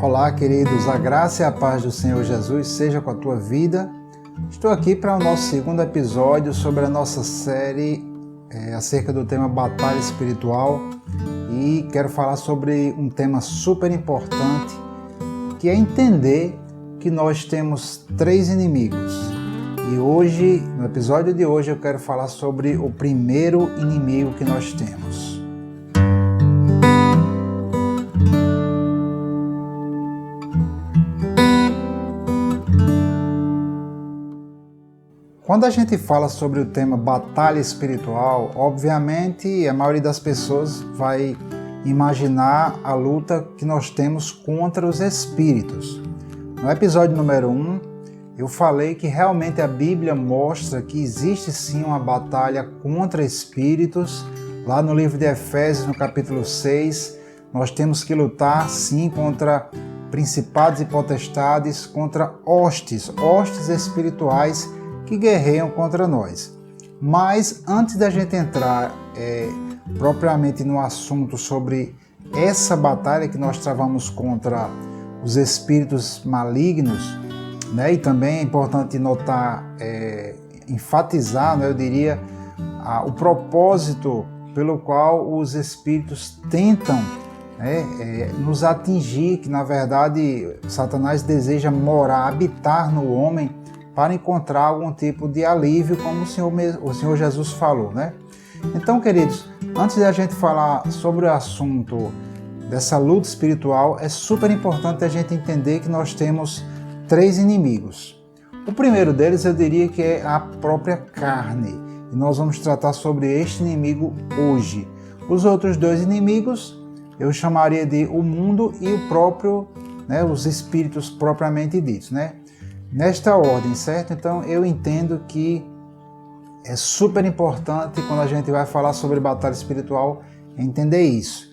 Olá, queridos, a graça e a paz do Senhor Jesus seja com a tua vida. Estou aqui para o nosso segundo episódio sobre a nossa série acerca do tema Batalha Espiritual e quero falar sobre um tema super importante, que é entender que nós temos três inimigos. E hoje, no episódio de hoje, eu quero falar sobre o primeiro inimigo que nós temos. Quando a gente fala sobre o tema batalha espiritual, obviamente a maioria das pessoas vai imaginar a luta que nós temos contra os espíritos. No episódio número 1, eu falei que realmente a Bíblia mostra que existe sim uma batalha contra espíritos. Lá no livro de Efésios, no capítulo 6, nós temos que lutar sim contra principados e potestades, contra hostes espirituais que guerreiam contra nós. Mas antes da gente entrar propriamente no assunto sobre essa batalha que nós travamos contra os espíritos malignos, né? E também é importante notar, enfatizar, né, eu diria, o propósito pelo qual os espíritos tentam nos atingir, que na verdade Satanás deseja morar, habitar no homem, para encontrar algum tipo de alívio, como o Senhor Jesus falou, né? Então, queridos, antes de a gente falar sobre o assunto dessa luta espiritual, é super importante a gente entender que nós temos três inimigos. O primeiro deles, eu diria que é a própria carne, e nós vamos tratar sobre este inimigo hoje. Os outros dois inimigos, eu chamaria de o mundo e o próprio, os espíritos propriamente ditos, né? Nesta ordem, certo? Então eu entendo que é super importante quando a gente vai falar sobre batalha espiritual entender isso,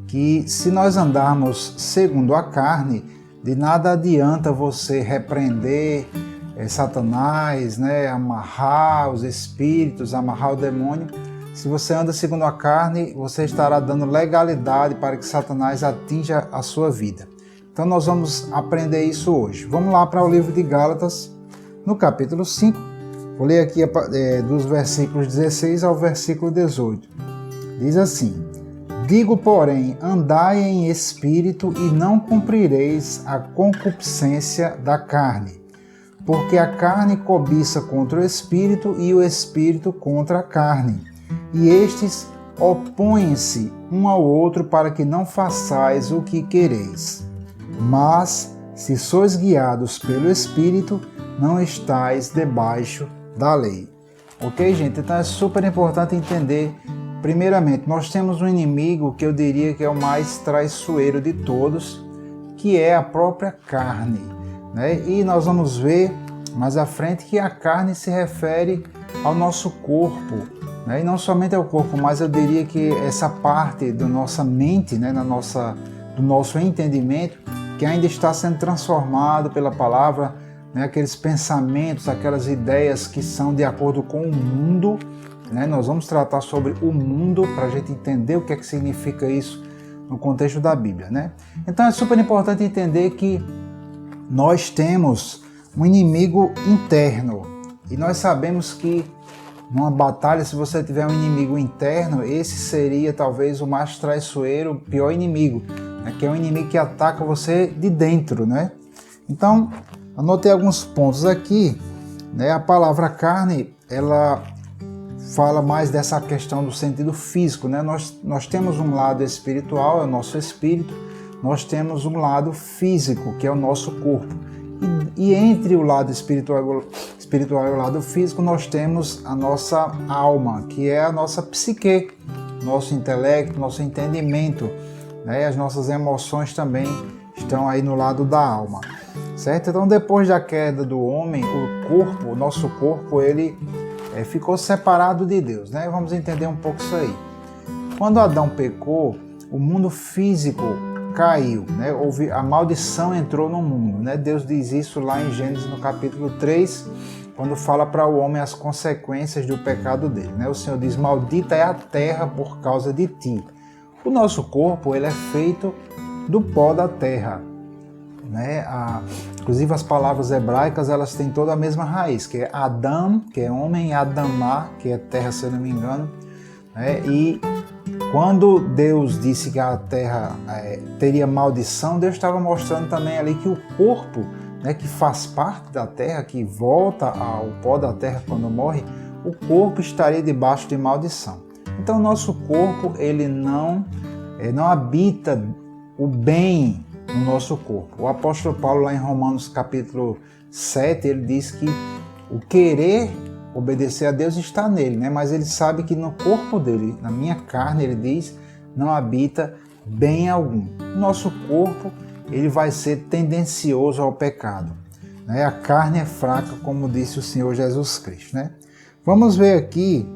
que se nós andarmos segundo a carne, de nada adianta você repreender Satanás, amarrar os espíritos, amarrar o demônio. Se você anda segundo a carne, você estará dando legalidade para que Satanás atinja a sua vida. Então nós vamos aprender isso hoje. Vamos lá para o livro de Gálatas, no capítulo 5. Vou ler aqui dos versículos 16 ao versículo 18. Diz assim: Digo, porém, andai em espírito e não cumprireis a concupiscência da carne. Porque a carne cobiça contra o espírito e o espírito contra a carne. E estes opõem-se um ao outro para que não façais o que quereis. Mas, se sois guiados pelo Espírito, não estáis debaixo da lei. Ok, gente? Então é super importante entender, primeiramente, nós temos um inimigo que eu diria que é o mais traiçoeiro de todos, que é a própria carne, né? E nós vamos ver mais à frente que a carne se refere ao nosso corpo, né? E não somente ao corpo, mas eu diria que essa parte da nossa mente, do nosso entendimento, que ainda está sendo transformado pela palavra, aqueles pensamentos, aquelas ideias que são de acordo com o mundo, Nós vamos tratar sobre o mundo para a gente entender o que é que significa isso no contexto da Bíblia, Então é super importante entender que nós temos um inimigo interno e nós sabemos que numa batalha, se você tiver um inimigo interno, esse seria talvez o mais traiçoeiro, o pior inimigo, que é um inimigo que ataca você de dentro, Então, anotei alguns pontos aqui, A palavra carne, ela fala mais dessa questão do sentido físico, Nós temos um lado espiritual, é o nosso espírito, nós temos um lado físico, que é o nosso corpo. E entre o lado espiritual e o lado físico, nós temos a nossa alma, que é a nossa psique, nosso intelecto, nosso entendimento, As nossas emoções também estão aí no lado da alma, certo? Então, depois da queda do homem, o nosso corpo, ele ficou separado de Deus, Vamos entender um pouco isso aí. Quando Adão pecou, o mundo físico caiu, a maldição entrou no mundo, Deus diz isso lá em Gênesis, no capítulo 3, quando fala para o homem as consequências do pecado dele, O Senhor diz: maldita é a terra por causa de ti. O nosso corpo, ele é feito do pó da terra, né? Inclusive as palavras hebraicas, elas têm toda a mesma raiz, que é Adam, que é homem, e Adamá, que é terra, se eu não me engano, né? E quando Deus disse que a terra teria maldição, Deus estava mostrando também ali que o corpo, né, que faz parte da terra, que volta ao pó da terra quando morre, o corpo estaria debaixo de maldição. Então, o nosso corpo, ele não habita o bem no nosso corpo. O apóstolo Paulo, lá em Romanos capítulo 7, ele diz que o querer obedecer a Deus está nele, né? Mas ele sabe que no corpo dele, na minha carne, ele diz, não habita bem algum. O nosso corpo, ele vai ser tendencioso ao pecado, né? A carne é fraca, como disse o Senhor Jesus Cristo, né? Vamos ver aqui,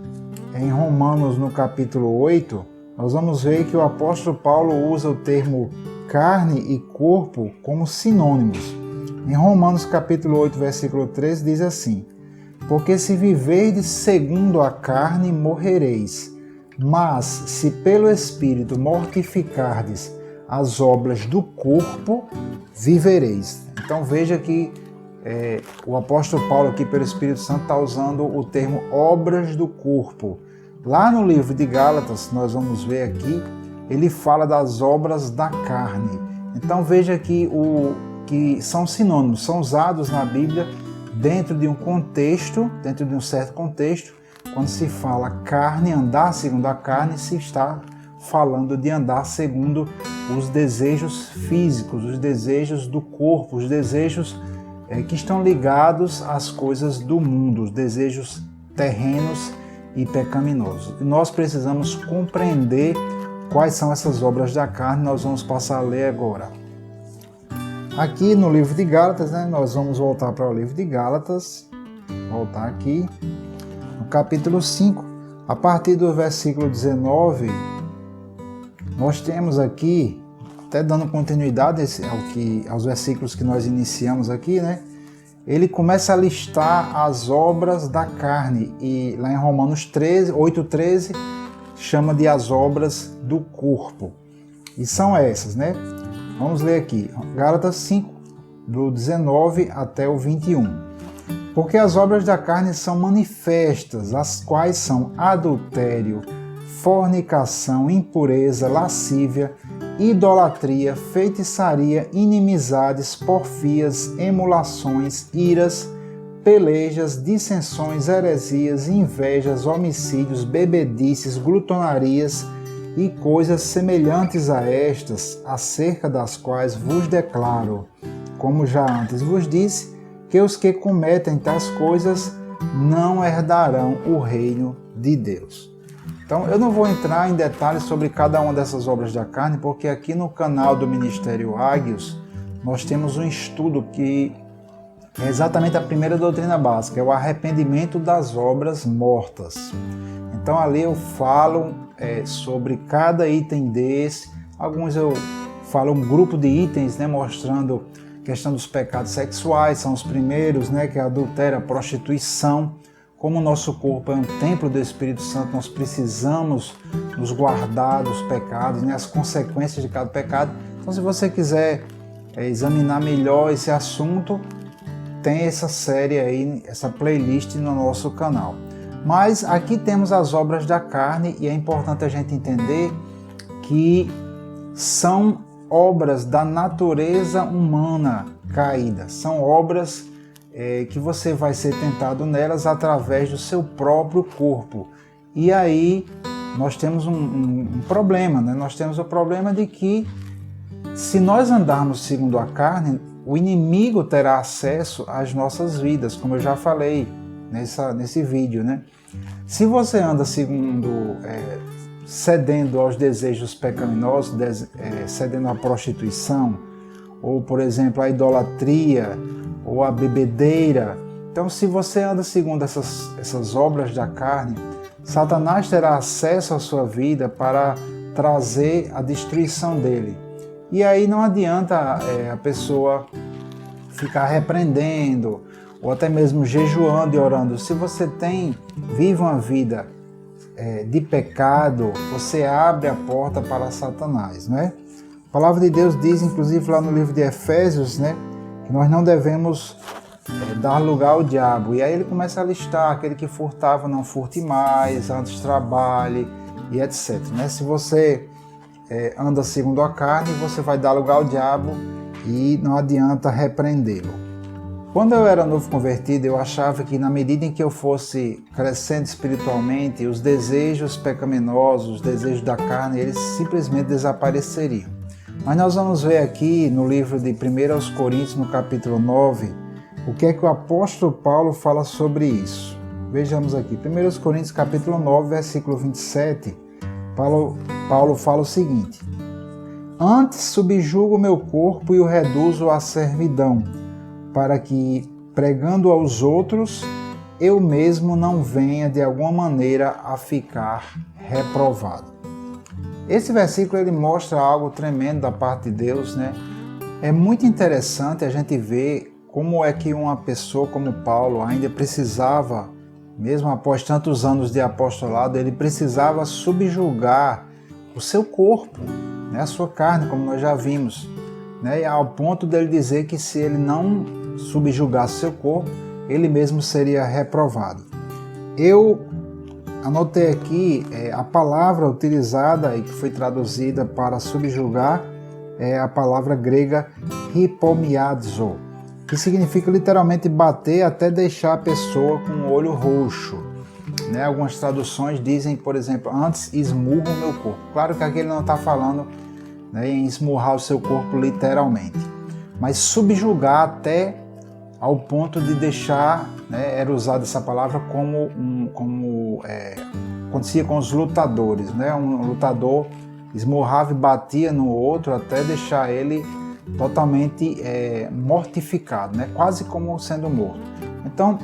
em Romanos, no capítulo 8, nós vamos ver que o apóstolo Paulo usa o termo carne e corpo como sinônimos. Em Romanos capítulo 8, versículo 13, diz assim: porque se viverdes segundo a carne, morrereis, mas se pelo Espírito mortificardes as obras do corpo, vivereis. Então veja que o apóstolo Paulo aqui pelo Espírito Santo está usando o termo obras do corpo. Lá no livro de Gálatas, nós vamos ver aqui, ele fala das obras da carne. Então veja que são sinônimos, são usados na Bíblia dentro de um contexto, dentro de um certo contexto. Quando se fala carne, andar segundo a carne, se está falando de andar segundo os desejos físicos, os desejos do corpo, os desejos que estão ligados às coisas do mundo, os desejos terrenos e pecaminosos. E nós precisamos compreender quais são essas obras da carne. Nós vamos passar a ler agora. Aqui no livro de Gálatas, né, nós vamos voltar para o livro de Gálatas, voltar aqui, no capítulo 5, a partir do versículo 19, nós temos aqui, até dando continuidade aos versículos que nós iniciamos aqui, né, ele começa a listar as obras da carne, e lá em Romanos 8:13, chama de as obras do corpo, e são essas, né? Vamos ler aqui, Gálatas 5, do 19 até o 21. Porque as obras da carne são manifestas, as quais são adultério, fornicação, impureza, lascívia, idolatria, feitiçaria, inimizades, porfias, emulações, iras, pelejas, dissensões, heresias, invejas, homicídios, bebedices, glutonarias, e coisas semelhantes a estas, acerca das quais vos declaro, como já antes vos disse, que os que cometem tais coisas não herdarão o reino de Deus. Então, eu não vou entrar em detalhes sobre cada uma dessas obras da carne, porque aqui no canal do Ministério Águios, nós temos um estudo que é exatamente a primeira doutrina básica, é o arrependimento das obras mortas. Então, ali eu falo sobre cada item desse. Alguns eu falo um grupo de itens, né, mostrando a questão dos pecados sexuais, são os primeiros, né, que é a adultério, a prostituição. Como o nosso corpo é um templo do Espírito Santo, nós precisamos nos guardar dos pecados, né, as consequências de cada pecado. Então, se você quiser examinar melhor esse assunto, tem essa série aí, essa playlist no nosso canal. Mas aqui temos as obras da carne, e é importante a gente entender que são obras da natureza humana caída. São obras que você vai ser tentado nelas através do seu próprio corpo. E aí nós temos um problema, né? Nós temos o problema de que se nós andarmos segundo a carne, o inimigo terá acesso às nossas vidas, como eu já falei nesse vídeo, né? Se você anda segundo, cedendo aos desejos pecaminosos, cedendo à prostituição, ou, por exemplo, à idolatria, ou à bebedeira, então, se você anda segundo essas obras da carne, Satanás terá acesso à sua vida para trazer a destruição dele. E aí não adianta a pessoa ficar repreendendo, ou até mesmo jejuando e orando. Se você vive uma vida de pecado, você abre a porta para Satanás, né? A palavra de Deus diz, inclusive lá no livro de Efésios, né, que nós não devemos dar lugar ao diabo. E aí ele começa a listar: aquele que furtava, não furte mais, antes trabalhe e etc. Né? Se você anda segundo a carne, você vai dar lugar ao diabo e não adianta repreendê-lo. Quando eu era novo convertido, eu achava que na medida em que eu fosse crescendo espiritualmente, os desejos pecaminosos, os desejos da carne, eles simplesmente desapareceriam. Mas nós vamos ver aqui no livro de 1 Coríntios, no capítulo 9, o que é que o apóstolo Paulo fala sobre isso. Vejamos aqui, 1 Coríntios capítulo 9, versículo 27, Paulo fala o seguinte: antes subjugo o meu corpo e o reduzo à servidão, para que, pregando aos outros, eu mesmo não venha de alguma maneira a ficar reprovado. Esse versículo ele mostra algo tremendo da parte de Deus, né? É muito interessante a gente ver como é que uma pessoa como Paulo ainda precisava, mesmo após tantos anos de apostolado, ele precisava subjugar o seu corpo, né? A sua carne, como nós já vimos, né? Ao ponto dele dizer que se ele não subjugasse seu corpo, ele mesmo seria reprovado. Eu anotei aqui a palavra utilizada e que foi traduzida para subjugar é a palavra grega hipomiazo, que significa literalmente bater até deixar a pessoa com o olho roxo. Né? Algumas traduções dizem, por exemplo, antes esmurra o meu corpo. Claro que aqui ele não está falando, né, em esmurrar o seu corpo literalmente, mas subjugar até ao ponto de deixar, né, era usada essa palavra como acontecia com os lutadores, né? Um lutador esmurrava e batia no outro até deixar ele totalmente mortificado, né? Quase como sendo morto. Então,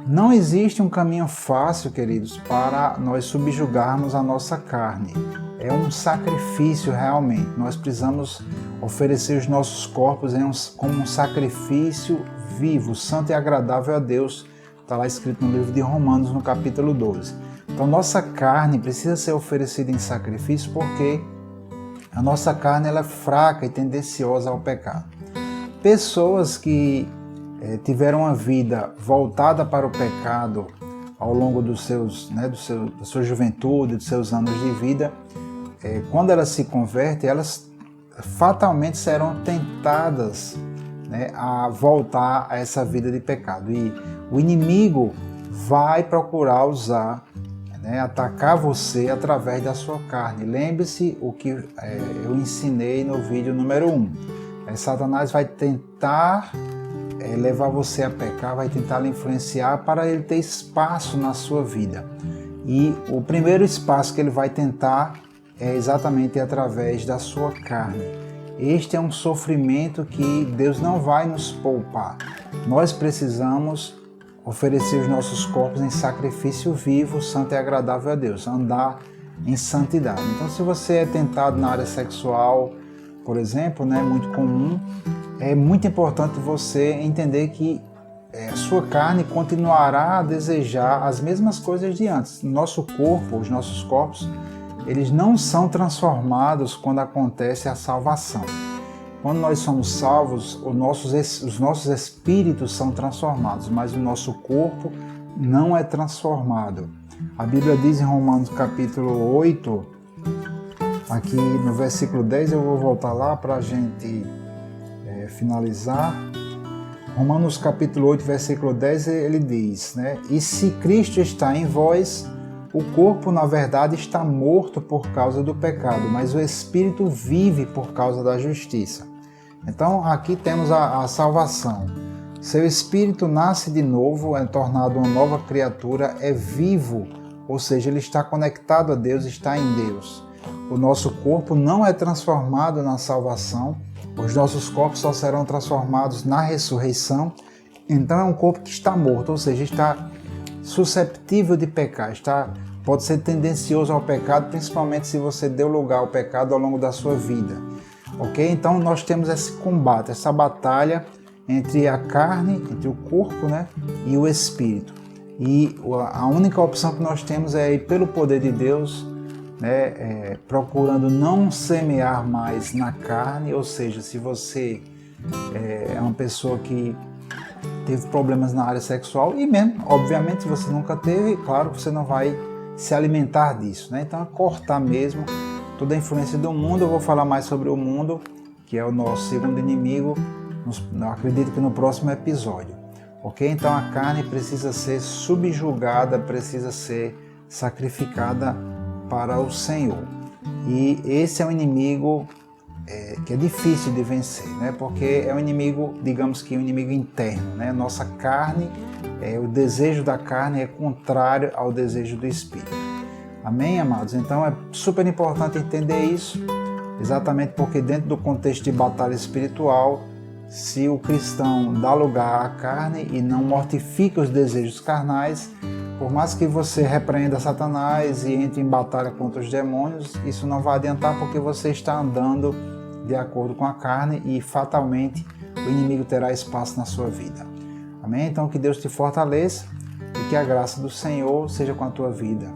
não existe um caminho fácil, queridos, para nós subjugarmos a nossa carne. É um sacrifício realmente. Nós precisamos oferecer os nossos corpos como um sacrifício vivo, santo e agradável a Deus. Está lá escrito no livro de Romanos, no capítulo 12. Então, nossa carne precisa ser oferecida em sacrifício porque a nossa carne ela é fraca e tendenciosa ao pecado. Pessoas que tiveram uma vida voltada para o pecado ao longo da sua juventude, dos seus anos de vida, quando elas se convertem, elas fatalmente serão tentadas, né, a voltar a essa vida de pecado. E o inimigo vai procurar usar, né, atacar você através da sua carne. Lembre-se o que eu ensinei no vídeo número 1. Satanás vai tentar levar você a pecar, vai tentar lhe influenciar para ele ter espaço na sua vida. E o primeiro espaço que ele vai tentar é exatamente através da sua carne. Este é um sofrimento que Deus não vai nos poupar. Nós precisamos oferecer os nossos corpos em sacrifício vivo, santo e agradável a Deus, andar em santidade. Então, se você é tentado na área sexual, por exemplo, né, muito comum, é muito importante você entender que a sua carne continuará a desejar as mesmas coisas de antes. Nosso corpo, os nossos corpos, eles não são transformados quando acontece a salvação. Quando nós somos salvos, os nossos espíritos são transformados, mas o nosso corpo não é transformado. A Bíblia diz em Romanos capítulo 8, aqui no versículo 10, eu vou voltar lá para a gente finalizar. Romanos capítulo 8, versículo 10, ele diz, né? E se Cristo está em vós, o corpo, na verdade, está morto por causa do pecado, mas o espírito vive por causa da justiça. Então, aqui temos a salvação. Seu espírito nasce de novo, é tornado uma nova criatura, é vivo, ou seja, ele está conectado a Deus, está em Deus. O nosso corpo não é transformado na salvação, os nossos corpos só serão transformados na ressurreição. Então, é um corpo que está morto, ou seja, está susceptível de pecar, pode ser tendencioso ao pecado, principalmente se você deu lugar ao pecado ao longo da sua vida. Ok? Então nós temos esse combate, essa batalha entre a carne, entre o corpo, né, e o espírito. E a única opção que nós temos é ir pelo poder de Deus, né, procurando não semear mais na carne, ou seja, se você é uma pessoa que teve problemas na área sexual, e mesmo, obviamente, se você nunca teve, claro que você não vai se alimentar disso, né? Então é cortar mesmo toda a influência do mundo. Eu vou falar mais sobre o mundo, que é o nosso segundo inimigo, acredito que no próximo episódio, ok? Então a carne precisa ser subjugada, precisa ser sacrificada para o Senhor. E esse é um inimigo que é difícil de vencer, né? Porque é um inimigo, digamos que um inimigo interno, né? Nossa carne, o desejo da carne é contrário ao desejo do Espírito. Amém, amados? Então é super importante entender isso, exatamente porque dentro do contexto de batalha espiritual, se o cristão dá lugar à carne e não mortifica os desejos carnais, por mais que você repreenda Satanás e entre em batalha contra os demônios, isso não vai adiantar porque você está andando de acordo com a carne e fatalmente o inimigo terá espaço na sua vida. Amém? Então que Deus te fortaleça e que a graça do Senhor seja com a tua vida.